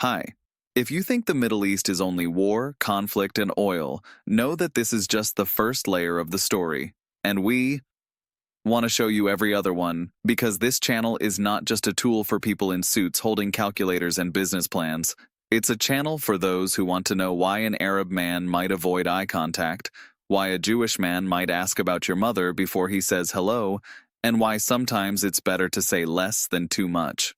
Hi. If you think the Middle East is only war, conflict, and oil, know that this is just the first layer of the story. And we want to show you every other one, because this channel is not just a tool for people in suits holding calculators and business plans. It's a channel for those who want to know why an Arab man might avoid eye contact, why a Jewish man might ask about your mother before he says hello, and why sometimes it's better to say less than too much.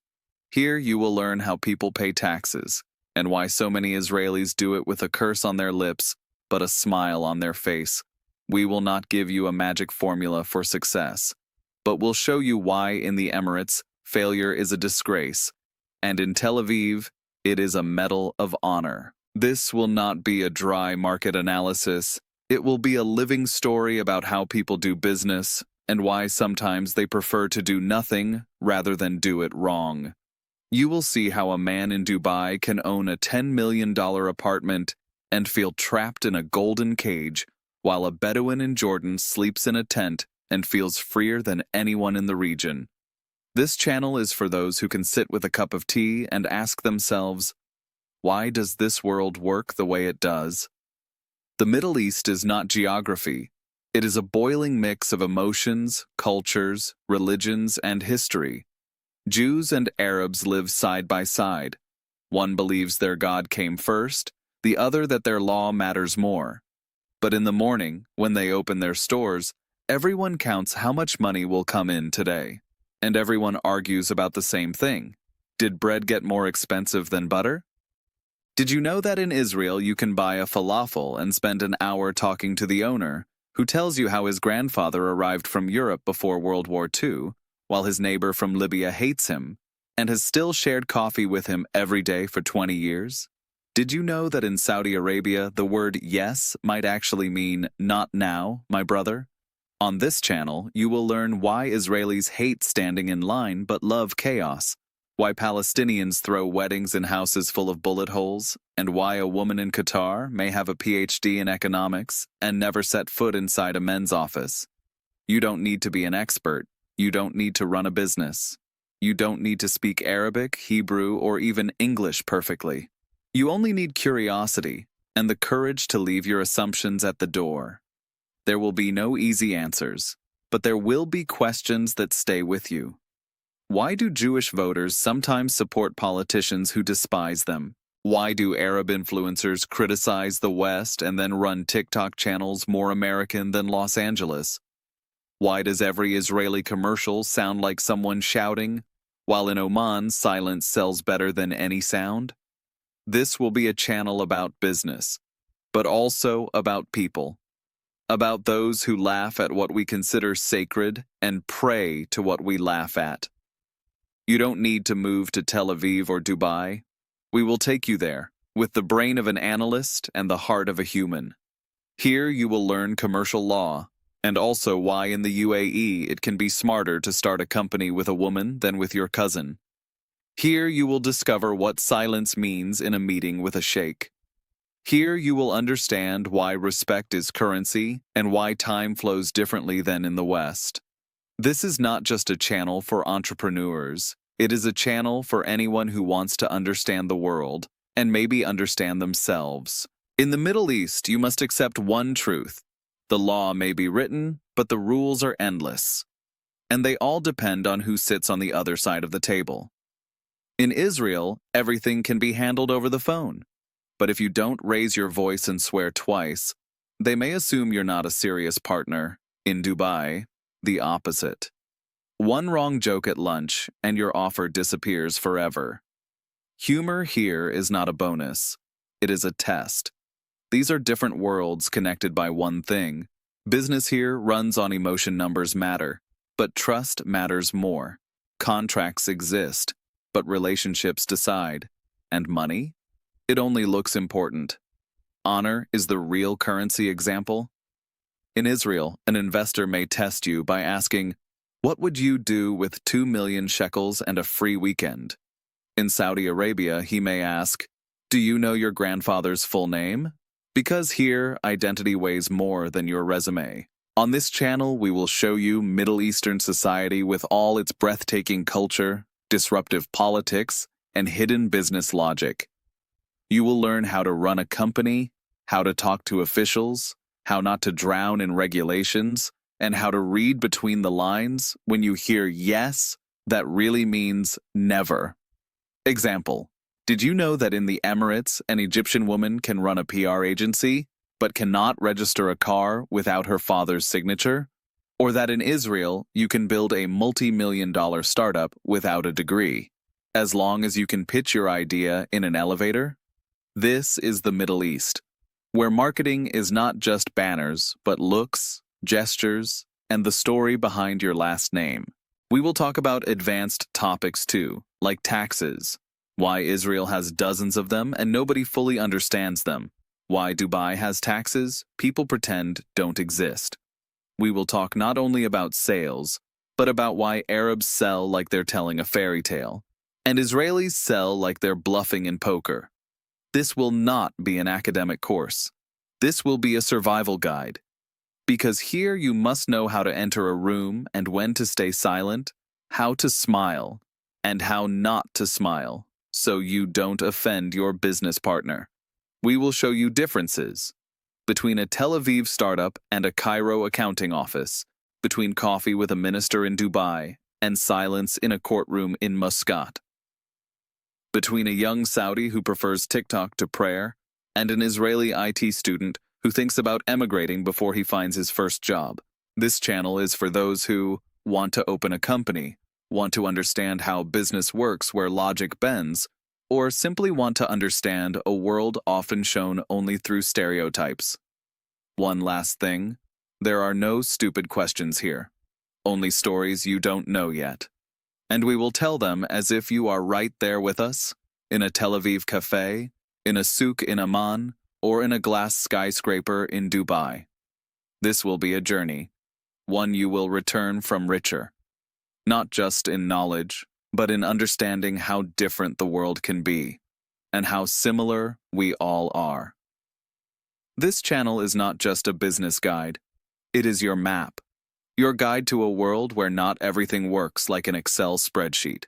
Here you will learn how people pay taxes, and why so many Israelis do it with a curse on their lips, but a smile on their face. We will not give you a magic formula for success, but we'll show you why in the Emirates, failure is a disgrace, and in Tel Aviv, it is a medal of honor. This will not be a dry market analysis. It will be a living story about how people do business, and why sometimes they prefer to do nothing rather than do it wrong. You will see how a man in Dubai can own a $10 million apartment and feel trapped in a golden cage, while a Bedouin in Jordan sleeps in a tent and feels freer than anyone in the region. This channel is for those who can sit with a cup of tea and ask themselves, why does this world work the way it does? The Middle East is not geography. It is a boiling mix of emotions, cultures, religions, and history. Jews and Arabs live side by side. One believes their God came first, the other that their law matters more. But in the morning, when they open their stores, everyone counts how much money will come in today. And everyone argues about the same thing. Did bread get more expensive than butter? Did you know that in Israel you can buy a falafel and spend an hour talking to the owner, who tells you how his grandfather arrived from Europe before World War II, while his neighbor from Libya hates him, and has still shared coffee with him every day for 20 years? Did you know that in Saudi Arabia the word yes might actually mean not now, my brother? On this channel, you will learn why Israelis hate standing in line but love chaos, why Palestinians throw weddings in houses full of bullet holes, and why a woman in Qatar may have a PhD in economics and never set foot inside a men's office. You don't need to be an expert. You don't need to run a business. You don't need to speak Arabic, Hebrew, or even English perfectly. You only need curiosity and the courage to leave your assumptions at the door. There will be no easy answers, but there will be questions that stay with you. Why do Jewish voters sometimes support politicians who despise them? Why do Arab influencers criticize the West and then run TikTok channels more American than Los Angeles? Why does every Israeli commercial sound like someone shouting, while in Oman silence sells better than any sound? This will be a channel about business, but also about people. About those who laugh at what we consider sacred and pray to what we laugh at. You don't need to move to Tel Aviv or Dubai. We will take you there, with the brain of an analyst and the heart of a human. Here you will learn commercial law, and also why in the UAE it can be smarter to start a company with a woman than with your cousin. Here you will discover what silence means in a meeting with a sheikh. Here you will understand why respect is currency and why time flows differently than in the West. This is not just a channel for entrepreneurs. It is a channel for anyone who wants to understand the world and maybe understand themselves. In the Middle East, you must accept one truth. The law may be written, but the rules are endless. And they all depend on who sits on the other side of the table. In Israel, everything can be handled over the phone. But if you don't raise your voice and swear twice, they may assume you're not a serious partner. In Dubai, the opposite. One wrong joke at lunch, and your offer disappears forever. Humor here is not a bonus. It is a test. These are different worlds connected by one thing. Business here runs on emotion. Numbers matter, but trust matters more. Contracts exist, but relationships decide. And money? It only looks important. Honor is the real currency. Example. In Israel, an investor may test you by asking, what would you do with 2 million shekels and a free weekend? In Saudi Arabia, he may ask, do you know your grandfather's full name? Because here, identity weighs more than your resume. On this channel, we will show you Middle Eastern society with all its breathtaking culture, disruptive politics, and hidden business logic. You will learn how to run a company, how to talk to officials, how not to drown in regulations, and how to read between the lines when you hear yes that really means never. Example: did you know that in the Emirates, an Egyptian woman can run a PR agency, but cannot register a car without her father's signature? Or that in Israel, you can build a multi-million-dollar startup without a degree, as long as you can pitch your idea in an elevator? This is the Middle East, where marketing is not just banners, but looks, gestures, and the story behind your last name. We will talk about advanced topics too, like taxes, why Israel has dozens of them and nobody fully understands them, why Dubai has taxes people pretend don't exist. We will talk not only about sales, but about why Arabs sell like they're telling a fairy tale, and Israelis sell like they're bluffing in poker. This will not be an academic course. This will be a survival guide. Because here you must know how to enter a room and when to stay silent, how to smile, and how not to smile, so you don't offend your business partner. We will show you differences between a Tel Aviv startup and a Cairo accounting office, between coffee with a minister in Dubai and silence in a courtroom in Muscat, between a young Saudi who prefers TikTok to prayer and an Israeli IT student who thinks about emigrating before he finds his first job. This channel is for those who want to open a company, want to understand how business works where logic bends, or simply want to understand a world often shown only through stereotypes. One last thing, there are no stupid questions here, only stories you don't know yet. And we will tell them as if you are right there with us, in a Tel Aviv cafe, in a souk in Amman, or in a glass skyscraper in Dubai. This will be a journey, one you will return from richer, not just in knowledge, but in understanding how different the world can be, and how similar we all are. This channel is not just a business guide, it is your map, your guide to a world where not everything works like an Excel spreadsheet.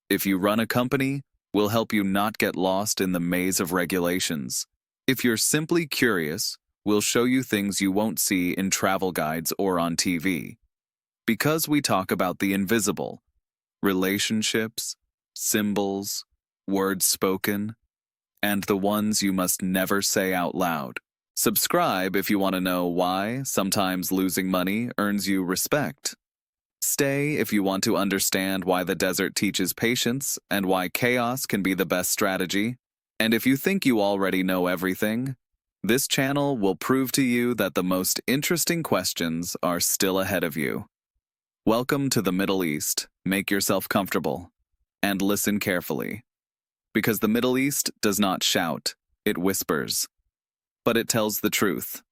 If you run a company, we'll help you not get lost in the maze of regulations. If you're simply curious, we'll show you things you won't see in travel guides or on TV. Because we talk about the invisible, relationships, symbols, words spoken, and the ones you must never say out loud. Subscribe if you want to know why sometimes losing money earns you respect. Stay if you want to understand why the desert teaches patience and why chaos can be the best strategy. And if you think you already know everything, this channel will prove to you that the most interesting questions are still ahead of you. Welcome to the Middle East. Make yourself comfortable and listen carefully. Because the Middle East does not shout, it whispers. But it tells the truth.